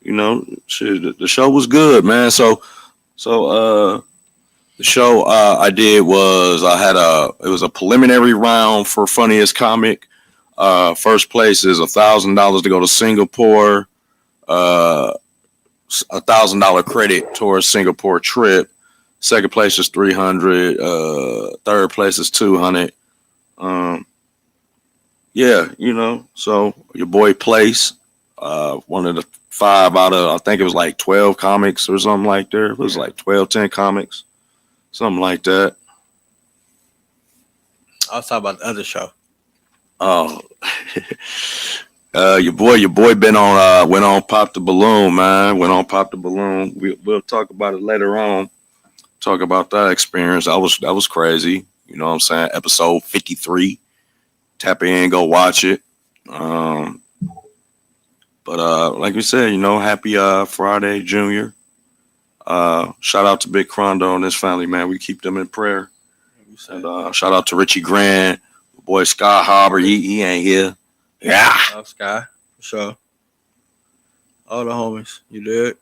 You know, shit, the show was good, man. So the show I did was it was a preliminary round for funniest comic. First place is $1,000 to go to Singapore. $1,000 credit towards Singapore trip. Second place is 300. Third place is 200. Yeah, you know. So your boy Place, one of the five out of I think it was like 12 comics or something like that. It was like 12, 10 comics, something like that. I'll talk about the other show. Oh, your boy been on went on Pop the Balloon, man. Went on Pop the Balloon. We'll talk about it later on. Talk about that experience. That was crazy. You know what I'm saying? Episode 53. Tap in, go watch it. But like we said, you know, happy Friday, Junior. Shout out to Big Crondo and his family, man. We keep them in prayer. And shout out to Richie Grant, boy Sky Harbor. He ain't here. Yeah. Sky, for sure. All the homies, you did.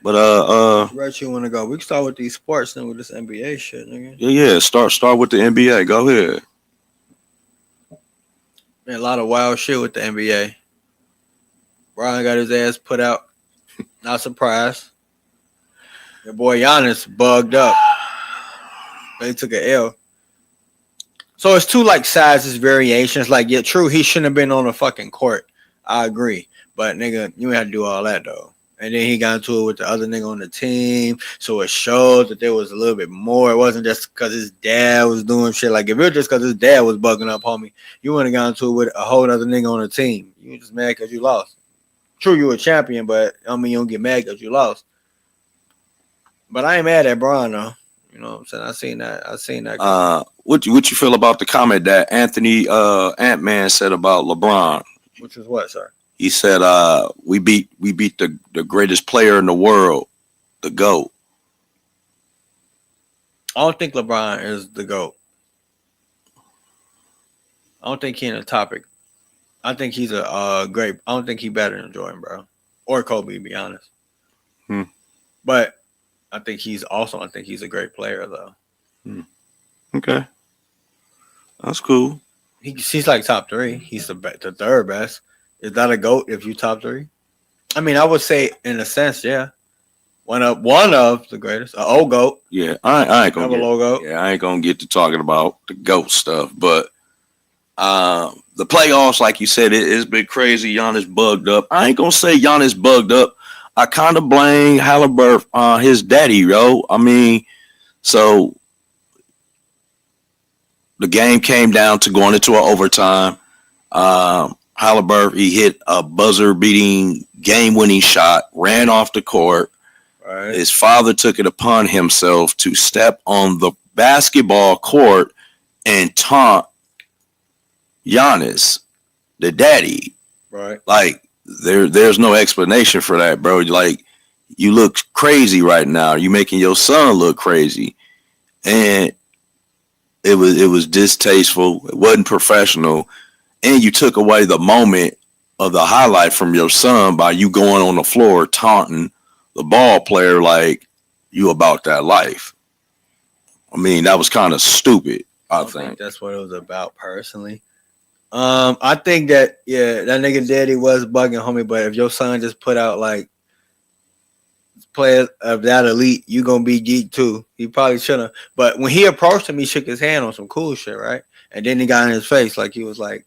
But Right, you want to go? We can start with these sports and with this NBA shit, nigga. Yeah. Start with the NBA. Go ahead. Man, a lot of wild shit with the NBA. Brian got his ass put out. Not surprised. Your boy Giannis bugged up. They took an L. So it's two like sizes variations. Like, yeah, true, he shouldn't have been on the fucking court. I agree. But nigga, you ain't have to do all that though. And then he got into it with the other nigga on the team. So it showed that there was a little bit more. It wasn't just because his dad was doing shit. Like, if it was just because his dad was bugging up, homie, you wouldn't have got into it with a whole other nigga on the team. You were just mad because you lost. True, you were a champion, but I mean, you don't get mad because you lost. But I ain't mad at Bron, though. You know what I'm saying? I seen that. What you feel about the comment that Anthony Ant-Man said about LeBron? Which is what, sir? He said, we beat the greatest player in the world, the GOAT. I don't think LeBron is the GOAT. I don't think he's in the topic. I think he's a great. I don't think he's better than Jordan, bro, or Kobe, to be honest. But I think he's a great player, though. Okay, that's cool. He's like top three. He's the third best. Is that a GOAT if you top three? I mean, I would say in a sense, yeah. One of the greatest. An old GOAT. Yeah, I ain't gonna GOAT. Yeah, I ain't gonna get to talking about the GOAT stuff, but the playoffs, like you said, it's been crazy. Giannis bugged up. I ain't gonna say Giannis bugged up. I kind of blame Halliburton on his daddy, yo. I mean, so the game came down to going into an overtime. Halliburton, he hit a buzzer-beating, game-winning shot, ran off the court. Right. His father took it upon himself to step on the basketball court and taunt Giannis, the daddy. Right. Like, there's no explanation for that, bro. Like, you look crazy right now. You making your son look crazy. And it was distasteful. It wasn't professional. And you took away the moment of the highlight from your son by you going on the floor taunting the ball player like you about that life. I mean, that was kind of stupid, I think. That's what it was about, personally. I think that, yeah, that nigga daddy was bugging, homie, but if your son just put out, like, players of that elite, you gonna be geek too. He probably shouldn't. But when he approached him, he shook his hand on some cool shit, right? And then he got in his face, like, he was like,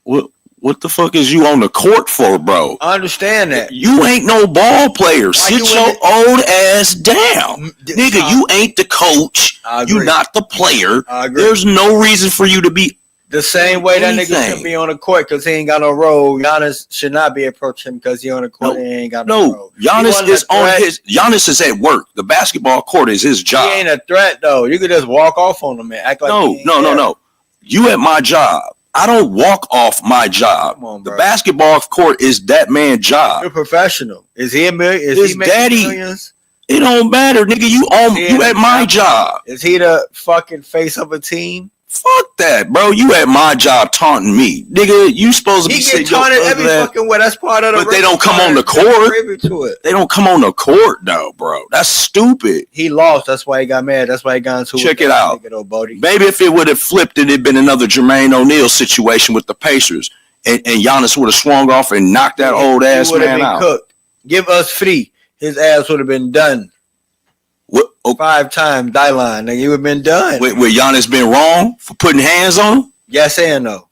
What the fuck is you on the court for, bro? I understand that. You ain't no ball player. Sit your old ass down. Nigga, you ain't the coach. You not the player. There's no reason for you to be the same way that nigga should be on the court because he ain't got no role. Giannis should not be approaching him because he on the court and he ain't got no role. Giannis is at work. The basketball court is his job. He ain't a threat though. You could just walk off on him and act like no. You at my job. I don't walk off my job. On, the basketball court is that man's job. You're a professional. Is he a million? Is his he making daddy? Millions? It don't matter, nigga. You at my job. Is he the fucking face of a team? Fuck that, bro. You at my job taunting me. Nigga, you supposed to He be get sitting your taunted every ugly ass- fucking way. That's part of the. But they don't come on the court. Privy to it. They don't come on the court though, bro. That's stupid. He lost. That's why he got mad. That's why he got into Check it out. Though, Bodie. Maybe if it would have flipped, it'd been another Jermaine O'Neal situation with the Pacers, and Giannis would have swung off and knocked that old ass would have man been out. cooked. Give us free. His ass would have been done. What, oh, 5 times Dylan. Nigga, he would have been done. would Giannis been wrong for putting hands on him? Yes and no.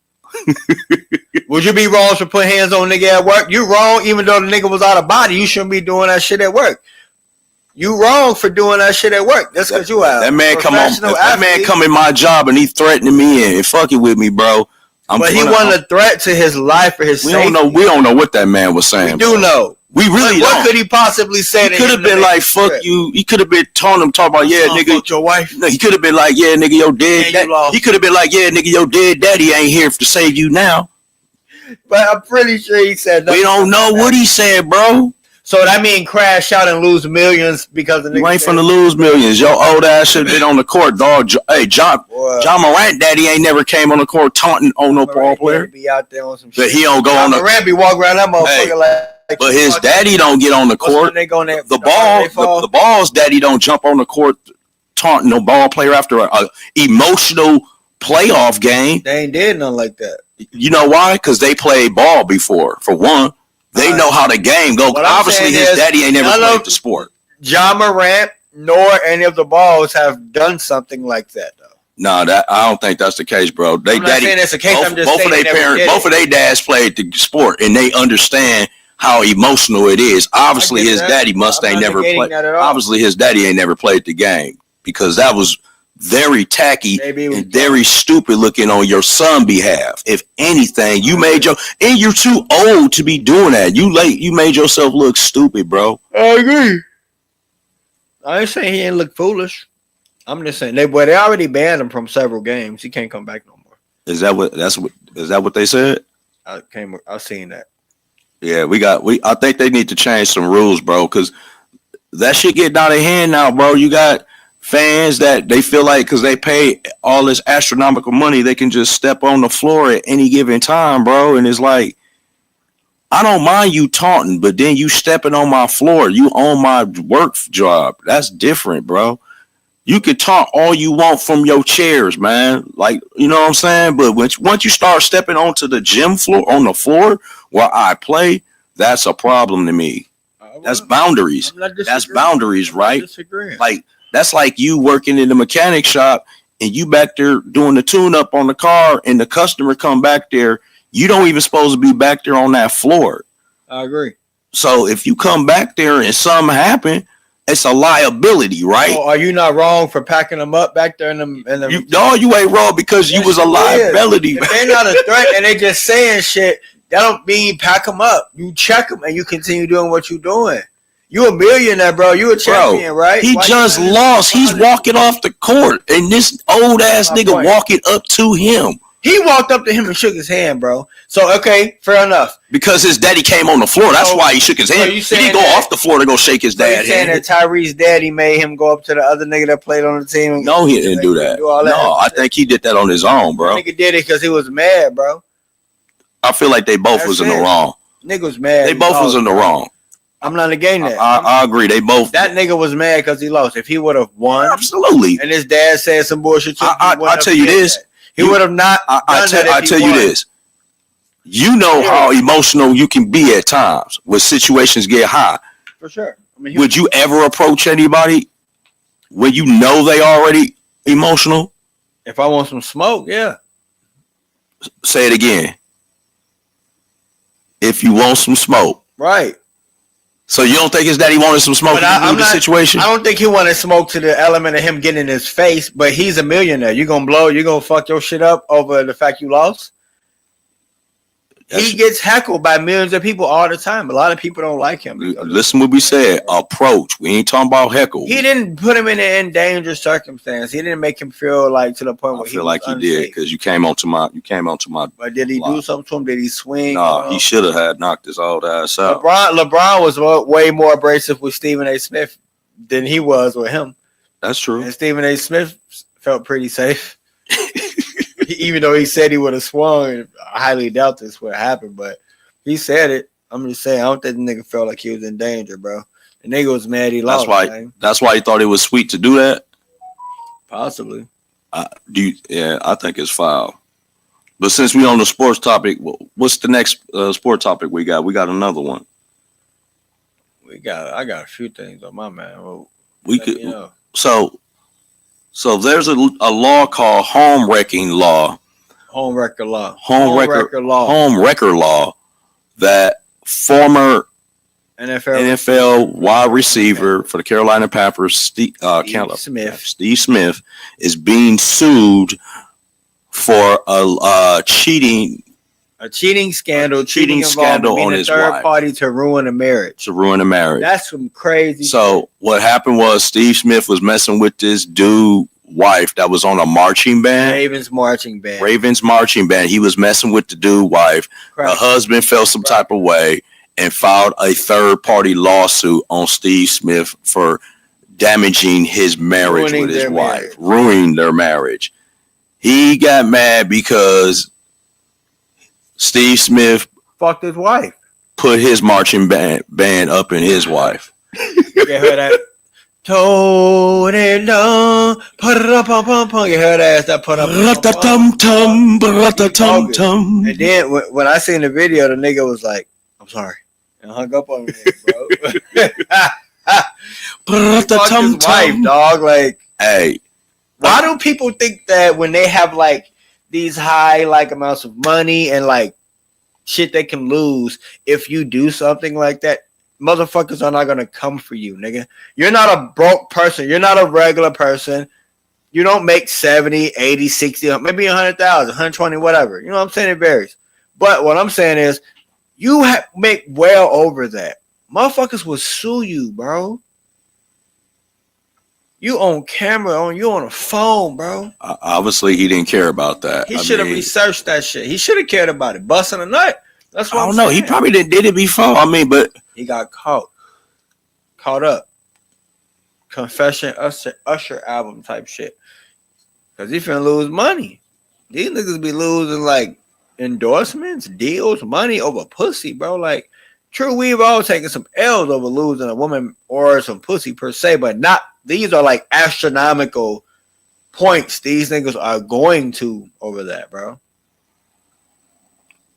Would you be wrong for putting hands on a nigga at work? You wrong, even though the nigga was out of body. You shouldn't be doing that shit at work. You wrong for doing that shit at work. That's because you are that man come on. If professional that man athlete. come in my job and he threatening me and fucking with me, bro. But he wasn't a threat to his life or his We safety. don't know. We don't know what that man was saying. We do bro. know. We really What don't. could he possibly say? He could have been like, "Fuck you." He could have been taunting him, talking about, "Yeah, nigga." Fuck your wife. No, he could have been like, "Yeah, nigga, your dead." And you lost. He could have been like, "Yeah, nigga, your dead daddy ain't here to save you now." But I'm pretty sure he said We don't know what he said, bro. So that mean crash out and lose millions because the You nigga ain't said- finna lose millions. Your old ass should have been on the court, dog. Hey, John Boy, Morant, daddy ain't never came on the court taunting on no ball Morant player. be out there on some But shit. he don't go on the. Morant be walking around that motherfucker Hey, like. But his daddy don't get on the What's when court. they go in there, The ball, the ball's daddy don't jump on the court taunting no ball player after a emotional playoff game. They ain't did nothing like that. You know why? Because they played ball before. For one, they Alright. know how the game go. What I'm Obviously, saying his is, daddy ain't never none played of- the sport. John Morant nor any of the balls have done something like that though. No, that I don't think that's the case, bro. They I'm not daddy, saying it's the case. I'm just both saying of their they never parents, did both it. of their dads played the sport, and they understand how emotional it is. Obviously, I get his that. daddy must I'm ain't not never negating played. that at all. Obviously, his daddy ain't never played the game because that was very tacky Maybe it was and very stupid looking on your son's behalf. If anything, you made your and you're too old to be doing that. You made yourself look stupid, bro. I agree. I ain't saying he ain't look foolish. I'm just saying they already banned him from several games. He can't come back no more. Is that what they said? I seen that. Yeah, I think they need to change some rules, bro, because that shit getting out of hand now, bro. You got fans that they feel like because they pay all this astronomical money, they can just step on the floor at any given time, bro. And it's like, I don't mind you taunting, but then you stepping on my floor, you on my work job. That's different, bro. You can taunt all you want from your chairs, man. Like, you know what I'm saying? But once you start stepping onto the gym floor, on the floor where I play, that's a problem to me. That's boundaries. That's boundaries, right? Disagreeing. Like, that's like you working in the mechanic shop and you back there doing the tune up on the car and the customer come back there. You don't even supposed to be back there on that floor. I agree. So if you come back there and something happen, it's a liability, right? So are you not wrong for packing them up back there in the You ain't wrong because you Yes, was a you is. liability. If they're not a threat and they just saying shit, that don't mean pack them up. You check them and you continue doing what you're doing. You a millionaire, bro. You a champion, right? He Why just you- lost. He's walking off the court, and this old ass My nigga point. walking up to him He walked up to him and shook his hand, bro. So okay, fair enough. because his daddy came on the floor. That's So- why he shook his so hand. you He saying didn't go that- off the floor to go shake his So you dad's saying hand. that Tyree's daddy made him go up to the other nigga that played on the team? No, he didn't do that. Do all that No, I shit. think he did that on his own, bro. Nigga did it because he was mad, bro. I feel like they both That's was in the it. wrong. Nigga was mad. They He both was lost, in the bro. wrong. I'm not negating that. I agree. They both. That nigga was mad because he lost. If he would have won, Absolutely. and his dad said some bullshit, to him, he I wouldn't have tell you did this. that. He would have not. I done that if he tell you won. this. You know how emotional you can be at times when situations get high. For sure. I mean, Would you ever approach anybody when you know they already emotional? if I want some smoke, yeah. Say it again. If you want some smoke. Right. So you don't think his daddy wanted some smoke But in I'm the not- situation? I don't think he wanted smoke to the element of him getting in his face, but he's a millionaire. You gonna blow, you gonna fuck your shit up over the fact you lost? He gets heckled by millions of people all the time. A lot of people don't like him. Listen what we said. Approach. We ain't talking about heckle. He didn't put him in an endangered circumstance. He didn't make him feel like to the point I where feel like he did because you came onto my. But did he do something to him? Did he swing? No, he should have had knocked his old ass out. LeBron was way more abrasive with Stephen A. Smith than he was with him. That's true. And Stephen A. Smith felt pretty safe. Even though he said he would have swung, I highly doubt this would happen, but he said it. I'm just saying, I don't think the nigga felt like he was in danger, bro. The nigga was mad he lost. That's why he thought it was sweet to do that. Possibly. Yeah, I think it's foul. But since we on the sports topic, what's the next sport topic we got? We got another one. I got a few things on my man. Well, we could. So there's a law called home wrecking law. Home wrecker law. Home wrecker law that former NFL wide receiver for the Carolina Panthers, Steve Smith, is being sued for a cheating scandal on his third wife. Party to ruin a marriage. That's some crazy. So shit. What happened was Steve Smith was messing with this dude wife that was on a marching band. Ravens marching band. He was messing with the dude wife. Correct. The husband felt some type of way and filed a third party lawsuit on Steve Smith for damaging his marriage with his wife, ruining their marriage. He got mad because Steve Smith fucked his wife, put his marching band up in his wife. You heard that? Told it down, put it up, pum. You heard that put up, tum. And then when I seen the video, the nigga was like, "I'm sorry," and hung up on me, bro. Fuck his wife, dog. Like, hey, why do people think that when they have like these high like amounts of money and like shit they can lose if you do something like that? Motherfuckers are not gonna come for you, nigga. You're not a broke person. You're not a regular person. You don't make 70, 80, 60, maybe 100,000, 120, whatever. You know what I'm saying? It varies. But what I'm saying is you make well over that. Motherfuckers will sue you, bro. You on camera, you on a phone, bro. Obviously, he didn't care about that. He should have researched that shit. He should have cared about it. Busting a nut. That's what I don't know. He probably did it before. I mean, but he got caught up. Confession Usher album type shit. Cause he finna lose money. These niggas be losing like endorsements, deals, money over pussy, bro. Like, true, we've all taken some L's over losing a woman or some pussy per se, but not. These are like astronomical points these niggas are going to over that, bro.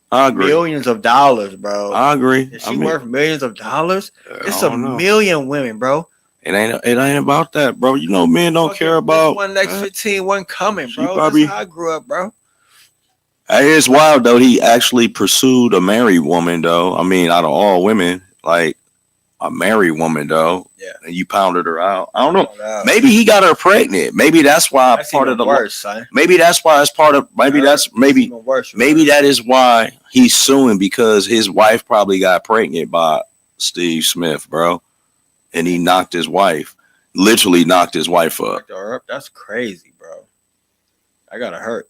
I agree. Millions of dollars, bro. I agree. Is she worth millions of dollars? It's a million women, bro. It ain't about that, bro. You know, men don't care about one next 15, one coming, bro. That's how I grew up, bro. Hey, it's wild though. He actually pursued a married woman, though. I mean, out of all women, like a married woman, though. Yeah. And you pounded her out. I don't know. Maybe he got her pregnant. Maybe that's why part of the worse, son. Maybe that's why it's part of. Maybe that's maybe that is why he's suing, because his wife probably got pregnant by Steve Smith, bro, and he literally knocked his wife up. That's crazy, bro. I gotta hurt.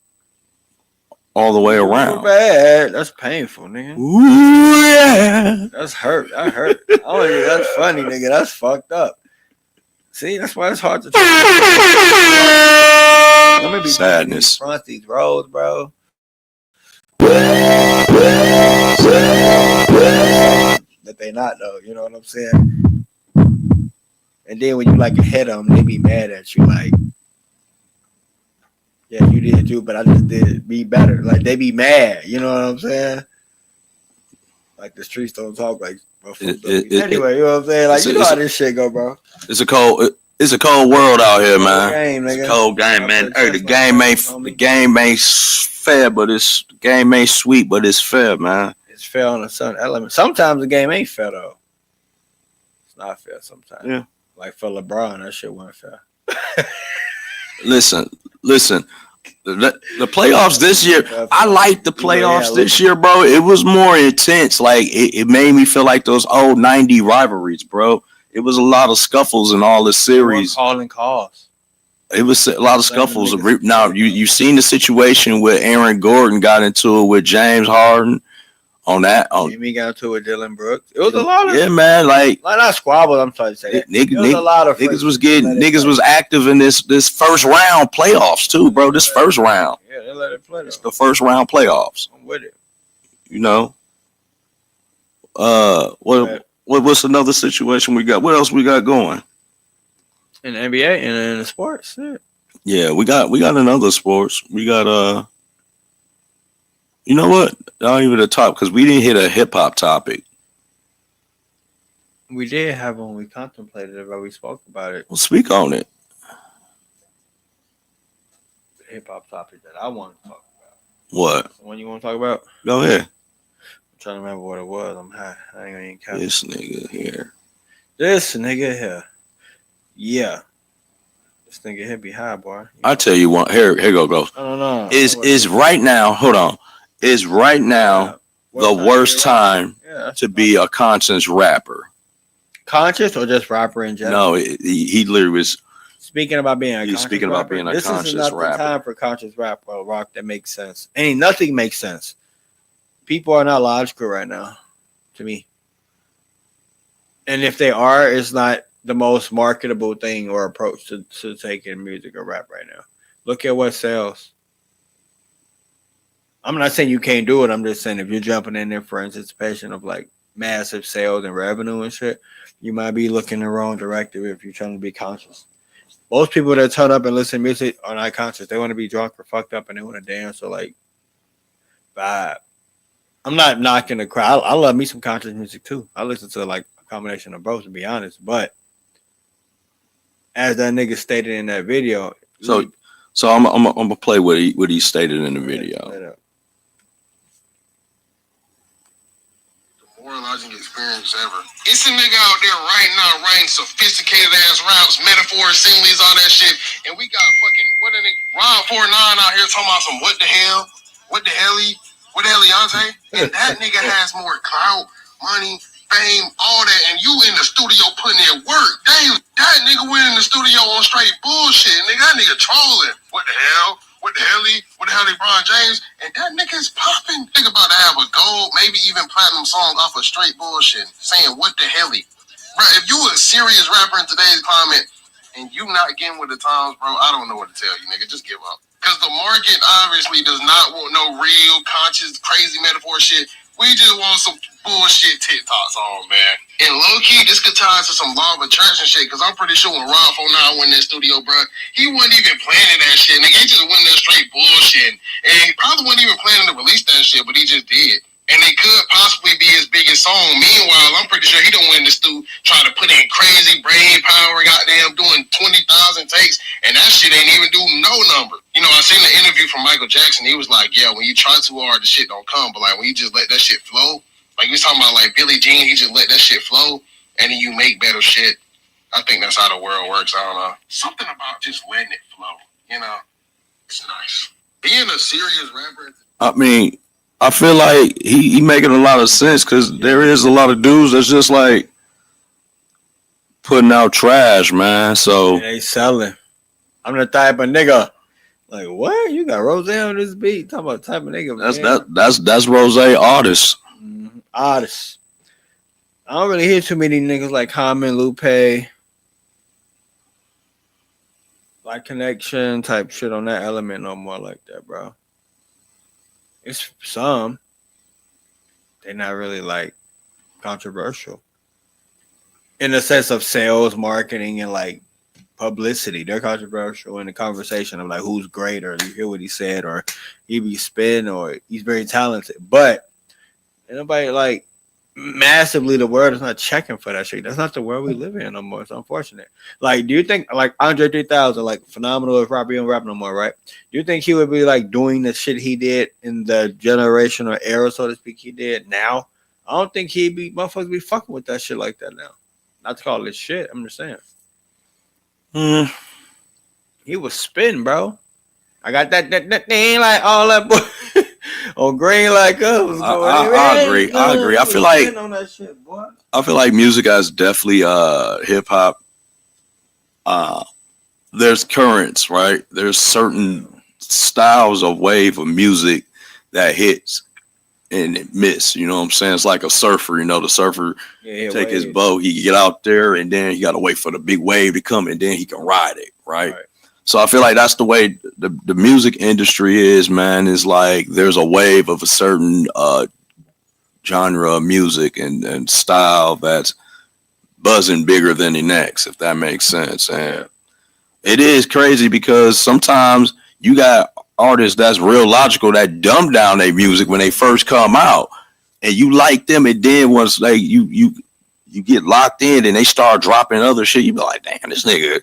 All the way around. Bad. That's painful, nigga. Ooh, yeah. That's hurt. That hurt. I don't think that's funny, nigga. That's fucked up. See, that's why it's hard to Let me be sadness. Front these roads, bro. That they not though, you know what I'm saying? And then when you like hit them, they be mad at you, like, yeah, you did too, but I just did be better. Like, they be mad, you know what I'm saying? Like, the streets don't talk like anyway, you know what I'm saying? Like, you know how this shit go, bro. It's a cold world out here, man. It's a cold game, man. Hey, the game ain't fair, but the game ain't sweet, but it's fair, man. It's fair on a certain element. Sometimes the game ain't fair though. It's not fair sometimes. Yeah. Like for LeBron, that shit wasn't fair. Listen. The playoffs this year, I like the playoffs this year, bro. It was more intense. Like, it made me feel like those old 90 rivalries, bro. It was a lot of scuffles in all the series. Calling calls. It was a lot of scuffles. Now, you seen the situation where Aaron Gordon got into it with James Harden on that. On Jimmy got into it with Dylan Brooks. It was a lot of man, like not squabbles. I'm trying to say that. niggas, It was a lot of niggas was active in this first round playoffs too, bro. This first round. Yeah, they let it play. It's the first round playoffs. I'm with it. You know. What's another situation we got? What else we got going? In the NBA and in the sports. Yeah. Yeah, we got another sports. We got you know what? Not even the top because we didn't hit a hip hop topic. We did have one. We contemplated it, but we spoke about it. Well, speak on it. The hip hop topic that I want to talk about. What? The one you want to talk about? Go ahead. I'm trying to remember what it was. I'm high. I ain't gonna even count. This nigga here. This nigga here. Yeah. This nigga here be high, boy. I tell you what. Here goes. I don't know. Is right now. Hold on. Is right now the worst time to be a conscious rapper? Conscious or just rapper in general? No, he literally was speaking about being a he's conscious speaking about rapper. being a this conscious is not rapper. The time for conscious rap or rock that makes sense. Nothing makes sense. People are not logical right now, to me. And if they are, it's not the most marketable thing or approach to taking music or rap right now. Look at what sells. I'm not saying you can't do it. I'm just saying if you're jumping in there for anticipation of like massive sales and revenue and shit, you might be looking the wrong directive if you're trying to be conscious. Most people that turn up and listen to music are not conscious. They want to be drunk or fucked up and they want to dance or like vibe. I'm not knocking the crowd. I love me some conscious music too. I listen to like a combination of both, to be honest. But as that nigga stated in that video, so I'm gonna play what he stated in the video. Demoralizing experience ever. It's a nigga out there right now writing sophisticated ass raps, metaphors, similes, all that shit, and we got fucking Ron 49 out here talking about some what the hell Yante, and that nigga has more clout, money, fame, all that, and you in the studio putting in work daily. That nigga went in the studio on straight bullshit, nigga. That nigga trolling. What the hell? What the hell, LeBron James? And that nigga's popping. Think about to have a gold, maybe even platinum song off of straight bullshit, saying what the hell? Bro, if you a serious rapper in today's climate and you not getting with the times, bro, I don't know what to tell you, nigga. Just give up. Because the market obviously does not want no real, conscious, crazy metaphor shit. We just want some bullshit TikToks on, man. And low-key, this could tie into some law of attraction shit, because I'm pretty sure when Rob 49 went in that studio, bro, he wasn't even planning that shit. Nigga, he just went in there straight bullshit. And he probably wasn't even planning to release that shit, but he just did. And it could possibly be his biggest song. Meanwhile, I'm pretty sure he don't win the stew trying to put in crazy brain power, goddamn, doing 20,000 takes, and that shit ain't even do no number. You know, I seen the interview from Michael Jackson. He was like, yeah, when you try too hard, the shit don't come. But like when you just let that shit flow, like we was talking about like Billie Jean, he just let that shit flow, and then you make better shit. I think that's how the world works. I don't know. Something about just letting it flow, you know? It's nice. Being a serious rapper. I mean, I feel like he making a lot of sense because there is a lot of dudes that's just like putting out trash, man. So they selling. I'm the type of nigga. Like what? You got Rose on this beat? Talking about the type of nigga. That's Rose artist. Mm-hmm. Artist. I don't really hear too many niggas like Common, Lupe, like Connection type shit on that element no more like that, bro. It's some. They're not really like controversial in the sense of sales, marketing, and like publicity. They're controversial in the conversation of like who's great, or you hear what he said, or he be spin, or he's very talented. But nobody like massively, the world is not checking for that shit. That's not the world we live in no more. It's unfortunate. Like, do you think like Andre 3000, like phenomenal if Robbie don't rap no more, right? Do you think he would be like doing the shit he did in the generation or era, so to speak, he did now? I don't think he'd be motherfuckers be fucking with that shit like that now. Not to call it shit. I'm just saying. He was spitting, bro. I got that thing like all that boy. On green like us. I agree. I feel like on that shit, boy. I feel like music has definitely hip hop. There's currents, right? There's certain styles of wave of music that hits, and it miss. You know what I'm saying? It's like a surfer. You know, the surfer Yeah, take his boat, he get out there, and then he got to wait for the big wave to come, and then he can ride it, right? So I feel like that's the way the music industry is, man. Is like there's a wave of a certain genre of music and style that's buzzing bigger than the next, if that makes sense. And it is crazy because sometimes you got artists that's real logical that dumb down their music when they first come out, and you like them, and then once like you get locked in and they start dropping other shit, you be like, damn, this nigga,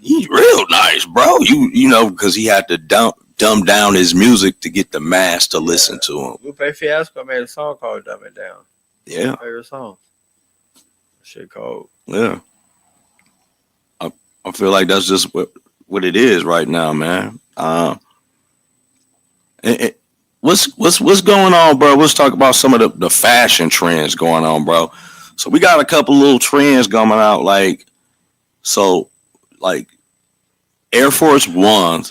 he's real nice, bro. You know, because he had to dumb down his music to get the mass to listen to him. Lupe Fiasco made a song called "Dumb It Down." Yeah, My favorite song. Shit cold. yeah. I feel like that's just what it is right now, man. What's going on, bro? Let's talk about some of the fashion trends going on, bro. So we got a couple little trends coming out, like Air Force One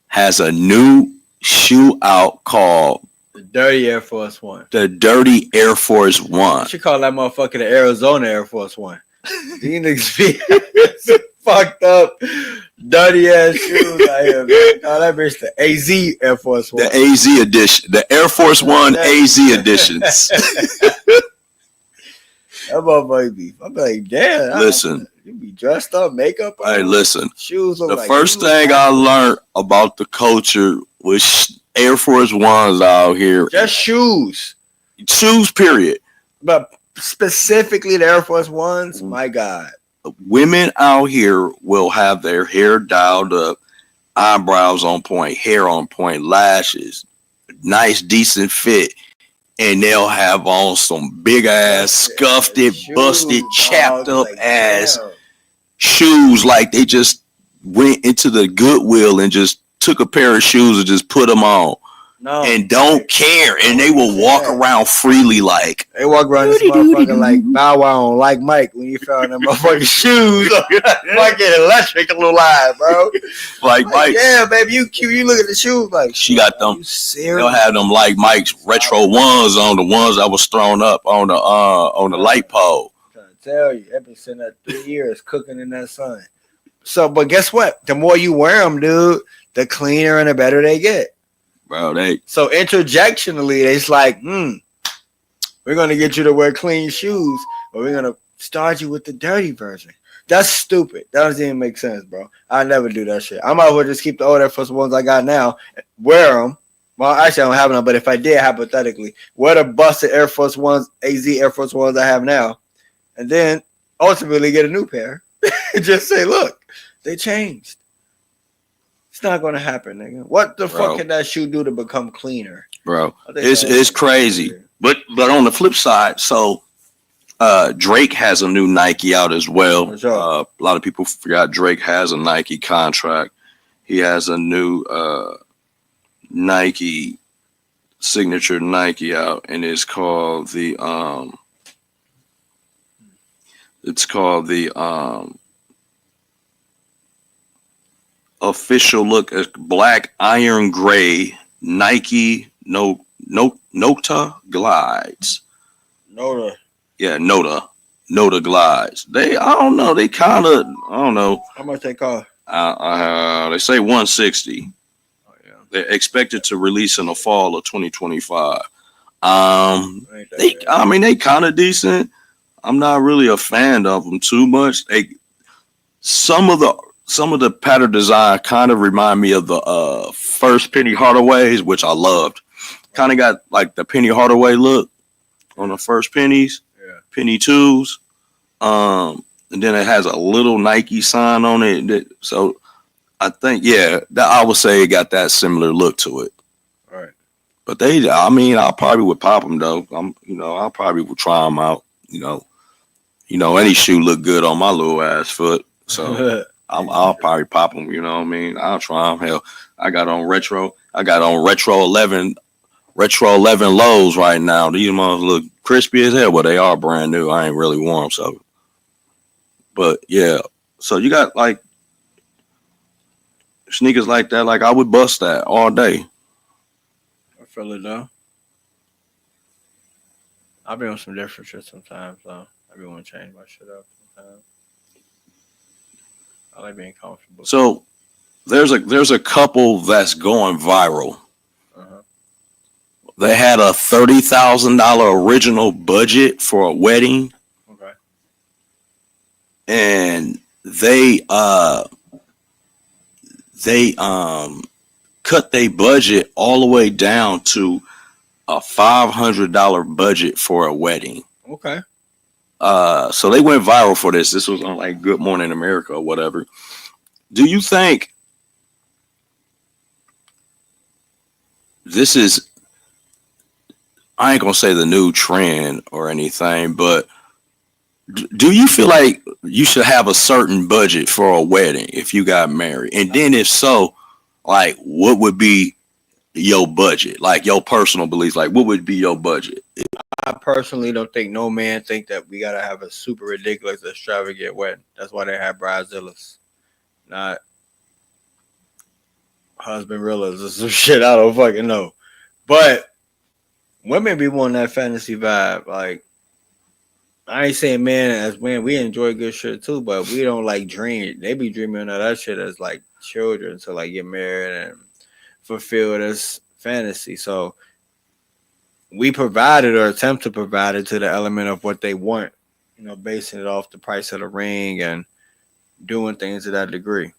has a new shoe out called The Dirty Air Force One. the Dirty Air Force One. You should call that motherfucker the Arizona Air Force One. These niggas be fucked up, dirty ass shoes out here, man. Call that bitch the AZ Air Force One. The AZ edition, the Air Force One AZ editions. That motherfucker be. I'm like, damn. Listen, You be dressed up, makeup on. hey, listen. Shoes look The like first shoes. thing I learned about the culture was Air Force Ones out here. Just shoes. Shoes, period. But specifically the Air Force Ones, my God. Women out here will have their hair dialed up, eyebrows on point, hair on point, lashes, nice, decent fit, and they'll have on some big ass, scuffed it, Shoes, busted, chapped dog, up like, ass damn. shoes, like they just went into the Goodwill and just took a pair of shoes and just put them on No. and don't care, and they will walk around freely like. They walk around this motherfucker like Bow Wow on like Mike when you found them motherfucking shoes. Fucking electric little eye, bro. Like Mike, Yeah, baby, you cute. You look at the shoes like she got them. You serious? They'll have them like Mike's retro ones on, the ones that was thrown up on the light pole. I'm trying to tell you, I've been sitting there 3 years cooking in that sun. So, but guess what? The more you wear them, dude, the cleaner and the better they get. Bro, they So interjectionally, it's like, we're gonna get you to wear clean shoes, but we're gonna start you with the dirty version. That's stupid. That doesn't even make sense, bro. I never do that shit. I might as well just keep the old Air Force Ones I got now, wear them. Well, actually, I don't have them, but if I did, hypothetically, wear the busted Air Force Ones, AZ Air Force Ones I have now, and then ultimately get a new pair. Just say, look, they changed. It's not going to happen, nigga. What the fuck can that shoe do to become cleaner? bro, I think it's that's crazy. weird. But on the flip side, so Drake has a new Nike out as well. For sure. A lot of people forgot Drake has a Nike contract. He has a new Nike signature Nike out, and it's called the official look as black iron gray Nike Nota Glides. Noda. Yeah, Nota Glides. I don't know. They kind of, I don't know. How much they cost? They say 160. Oh, yeah. They're expected to release in the fall of 2025. Ain't that bad. They kind of decent. I'm not really a fan of them too much. Some of the pattern design kind of remind me of the first Penny Hardaways, which I loved. Kind of got like the Penny Hardaway look on the first pennies, Penny twos. And then it has a little Nike sign on it. So I think, I would say it got that similar look to it. All right. But I probably would pop them though. I probably would try them out. Any shoe look good on my little ass foot. So I'll probably pop them. You know what I mean? I'll try them. Hell, I got on retro 11 lows right now. These ones look crispy as hell, but they are brand new. I ain't really worn them, so. But yeah, so you got like sneakers like that. Like I would bust that all day. I feel it though. I've been on some different shit sometimes, so I be want to change my shit up sometimes. I like being comfortable. So there's a couple that's going viral. Uh-huh. They had a $30,000 original budget for a wedding, Okay. and they cut their budget all the way down to a $500 budget for a wedding. Okay. So they went viral for this. This was on like Good Morning America or whatever. Do you think this is, I ain't gonna say the new trend or anything, but do you feel like you should have a certain budget for a wedding if you got married? And then if so, like what would be your budget? Like your personal beliefs, like what would be your budget? I personally don't think no man think that we gotta have a super ridiculous, extravagant wedding. That's why they have bridezillas, not husband realists or some shit. I don't fucking know. But women be wanting that fantasy vibe. Like, I ain't saying man as man, we enjoy good shit too, but we don't like dream. They be dreaming of that shit as like children to like get married and fulfill this fantasy. So we provided or attempt to provide it to the element of what they want, you know, basing it off the price of the ring and doing things to that degree.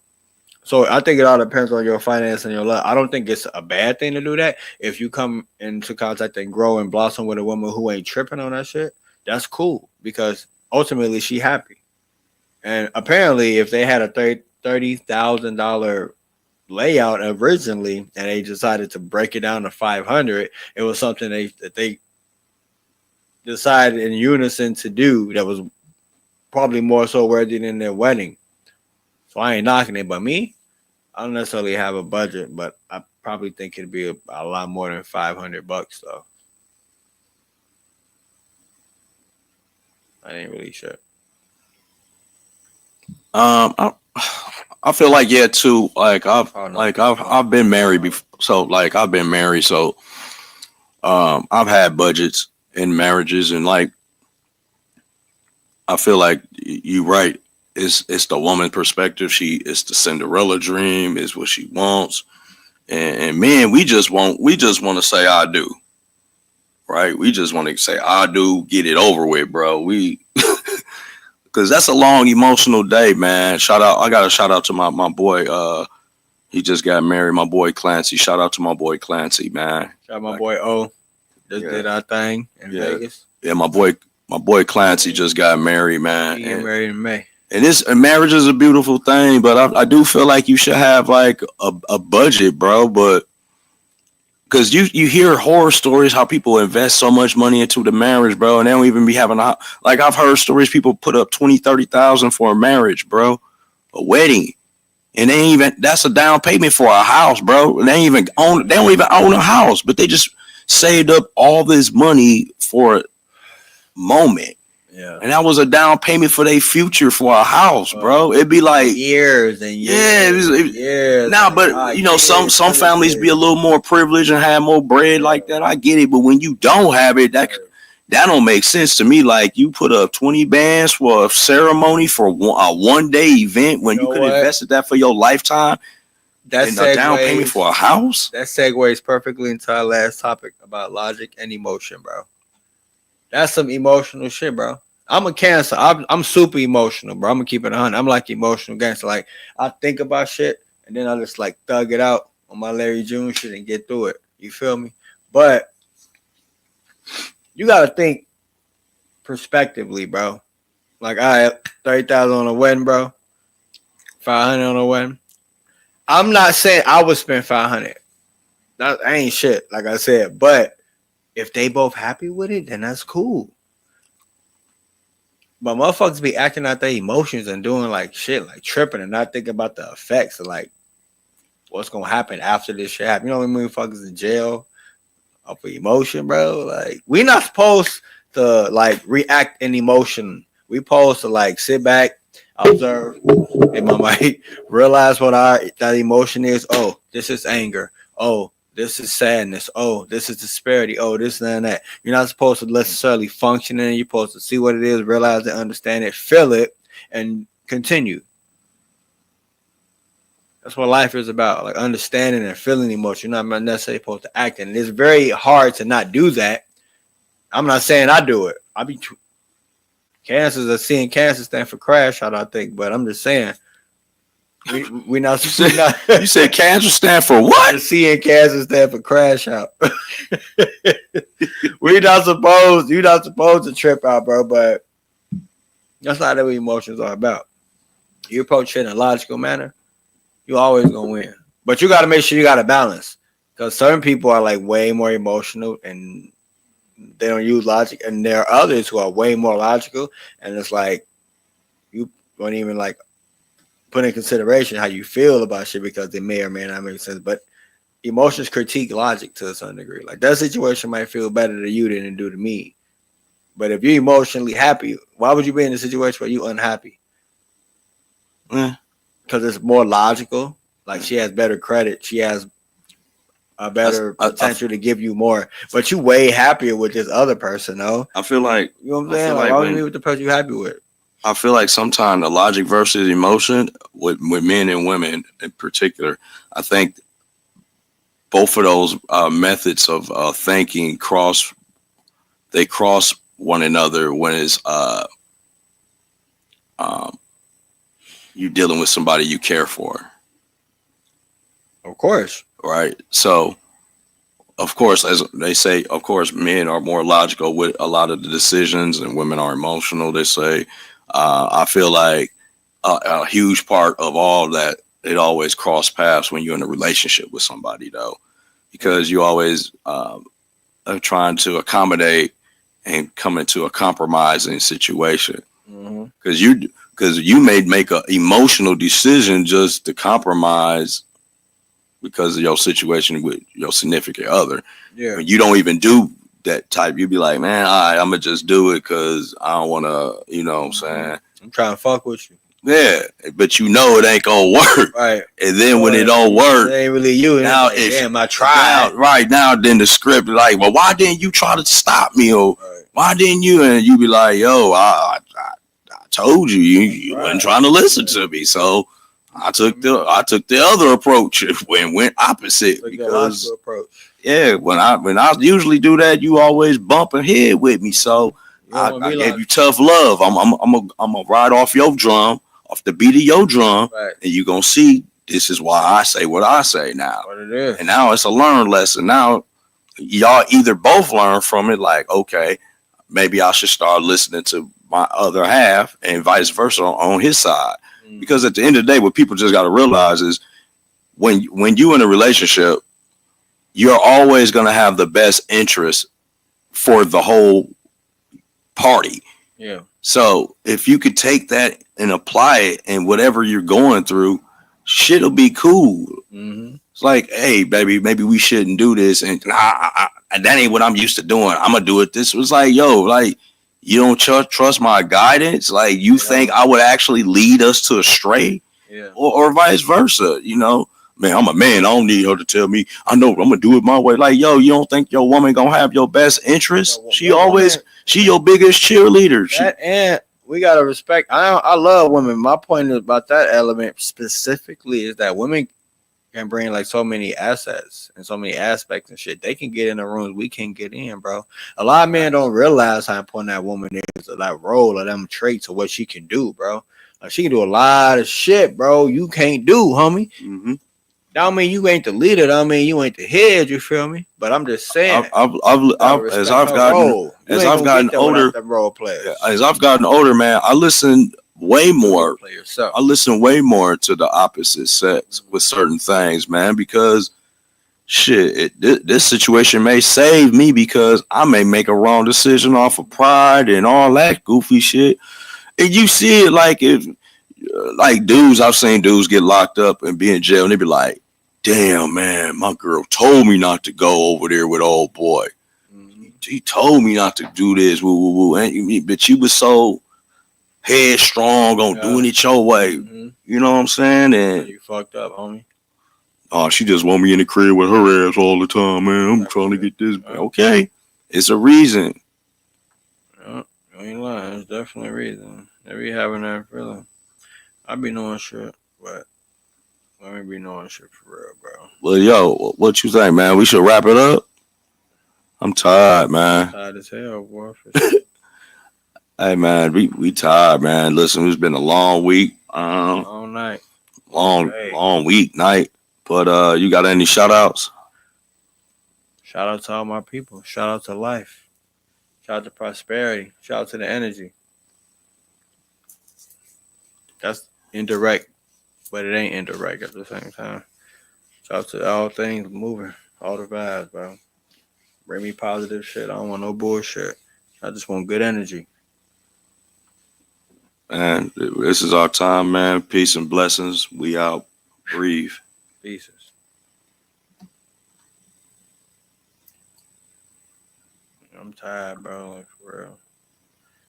So I think it all depends on your finance and your love. I don't think it's a bad thing to do that. If you come into contact and grow and blossom with a woman who ain't tripping on that shit, that's cool because ultimately she happy. And apparently, if they had a $30,000 layout originally and they decided to break it down to 500, it was something that they decided in unison to do that was probably more so worthy than their wedding. So I ain't knocking it, but me, I don't necessarily have a budget, but I probably think it'd be a lot more than $500 though. I ain't really sure. I feel like yeah too. Like I've been married before, so like I've been married, so I've had budgets in marriages, and like I feel like you right. It's the woman perspective. It's the Cinderella dream. Is what she wants, and men we just want to say I do, right? We just want to say I do, get it over with, bro. We because that's a long emotional day, man. I got to shout out to my boy. He just got married. My boy Clancy. Shout out to my boy Clancy, man. Shout out my boy O. Just did our thing in Vegas. Yeah, my boy Clancy just got married, man. He got married in May. And marriage is a beautiful thing, but I do feel like you should have like a budget, bro. But because you hear horror stories how people invest so much money into the marriage, bro, and they don't even be having like I've heard stories people put up 20,000-30,000 for a marriage, bro, a wedding, and that's a down payment for a house, bro. And they don't even own a house, but they just saved up all this money for a moment. Yeah. And that was a down payment for their future for a house, bro. It'd be like years and years. Yeah, years. Now, but you know, some families be a little more privileged and have more bread like that. I get it, but when you don't have it, that don't make sense to me. Like you put up 20 bands for a ceremony for a 1-day event when you could have invested that for your lifetime. That's a down payment for a house. That segues perfectly into our last topic about logic and emotion, bro. That's some emotional shit, bro. I'm a Cancer. I'm super emotional, bro. I'm gonna keep it 100. I'm like emotional gangster. Like I think about shit and then I just like thug it out on my Larry June shit and get through it. You feel me? But you gotta think prospectively, bro. Like I have 30,000 on a wedding, bro. 500 on a wedding. I'm not saying I would spend 500. That ain't shit, like I said, but if they both happy with it, then that's cool. But motherfuckers be acting out their emotions and doing like shit, like tripping and not thinking about the effects of like what's gonna happen after this shit happen. You know what I mean? Motherfuckers in jail off of emotion, bro. Like we not supposed to like react in emotion. We supposed to like sit back, observe, and might realize what that emotion is. Oh, this is anger. Oh, this is sadness. Oh, this is disparity. Oh, this and that. You're not supposed to necessarily function in it. You're supposed to see what it is, realize it, understand it, feel it, and continue. That's what life is about, like understanding and feeling emotion. You're not necessarily supposed to act, and it's very hard to not do that. I'm not saying I do it. I be cancers are seeing cancer stand for crash out, I think, but I'm just saying we not. You said cancer stand for what? Seeing cancer stand for crash out. You're not supposed to trip out, bro. But that's not what emotions are about. You approach it in a logical manner, you always gonna win. But you gotta make sure you got a balance, because certain people are like way more emotional and they don't use logic, and there are others who are way more logical, and it's like you don't even like put in consideration how you feel about shit because they may or may not make sense. But emotions critique logic to a certain degree. Like that situation might feel better to you than it do to me. But if you're emotionally happy, why would you be in a situation where you unhappy? Because it's more logical. Like she has better credit. She has a better potential to give you more. But you way happier with this other person, though. I feel like, you know what I'm saying? Like, why would you be with the person you're happy with? I feel like sometimes the logic versus emotion with men and women in particular, I think both of those methods of thinking cross one another when it's you dealing with somebody you care for. Of course. Right. So, of course, as they say, of course, men are more logical with a lot of the decisions and women are emotional, they say. I feel like a huge part of all that, it always cross paths when you're in a relationship with somebody, though, because you always are trying to accommodate and come into a compromising situation. Because you may make an emotional decision just to compromise because of your situation with your significant other. Yeah. When you don't even do that type, you be like, man, I'm gonna just do it because I don't want to, you know what I'm saying? I'm trying to fuck with you. Yeah, but you know it ain't gonna work. Right. And then when it don't work, it ain't really you. now like, if damn, I tried. Right now, then the script is like, well, why didn't you try to stop me? Or why didn't you? And you be like, yo, I told you, you wasn't trying to listen to me. So I took the other approach and went opposite because yeah, when I usually do that, you always bump ahead with me. So I gave you tough love. I'm a ride off your drum, off the beat of your drum, and you gonna see this is why I say what I say now. What it is. And now it's a learned lesson. Now y'all either both learn from it, like, okay, maybe I should start listening to my other half and vice versa on his side. Because at the end of the day, what people just got to realize is when you in a relationship, you're always going to have the best interest for the whole party. Yeah. So if you could take that and apply it in whatever you're going through, shit'll be cool. It's like, hey, baby, maybe we shouldn't do this. And that ain't what I'm used to doing. I'm going to do it. This was like, yo, like, you don't trust my guidance? Like, you think I would actually lead us to astray? Yeah. Or vice versa, you know? Man, I'm a man. I don't need her to tell me. I know I'm going to do it my way. Like, yo, you don't think your woman going to have your best interest? She your biggest cheerleader. And we got to respect. I love women. My point is about that element specifically is that women can bring like so many assets and so many aspects and shit. They can get in the rooms we can't get in, bro. A lot of men don't realize how important that woman is, or that role or them traits of what she can do, bro. Like, she can do a lot of shit, bro, you can't do, homie. Don't mean you ain't the leader. Don't mean you ain't the head. You feel me? But I'm just saying. As I've gotten older, man, I listen way more. I listen way more to the opposite sex with certain things, man, because shit, this situation may save me because I may make a wrong decision off of pride and all that goofy shit. And you see it like dudes, I've seen dudes get locked up and be in jail and they be like, damn, man, my girl told me not to go over there with old boy. He told me not to do this, woo, woo, woo. But you was so headstrong on doing it your way. You know what I'm saying? And you fucked up, homie. Oh, she just want me in the crib with her ass all the time, man. I'm trying to get this. Okay, it's a reason. Yeah, you ain't lying. It's definitely a reason. They be having that feeling. I be knowing shit, but let me be knowing shit for real, bro. Well, yo, what you think, man? We should wrap it up. I'm tired, man. Tired as hell, boy. For sure. Hey, man, we tired, man. Listen, it's been a long week. All night. Long week, night. But you got any shout outs? Shout out to all my people. Shout out to life. Shout out to prosperity. Shout out to the energy. That's indirect, but it ain't indirect at the same time. Shout out to all things moving, all the vibes, bro. Bring me positive shit. I don't want no bullshit. I just want good energy. Man, this is our time, man. Peace and blessings. We out. Breathe. Pieces. I'm tired, bro. Like, for real.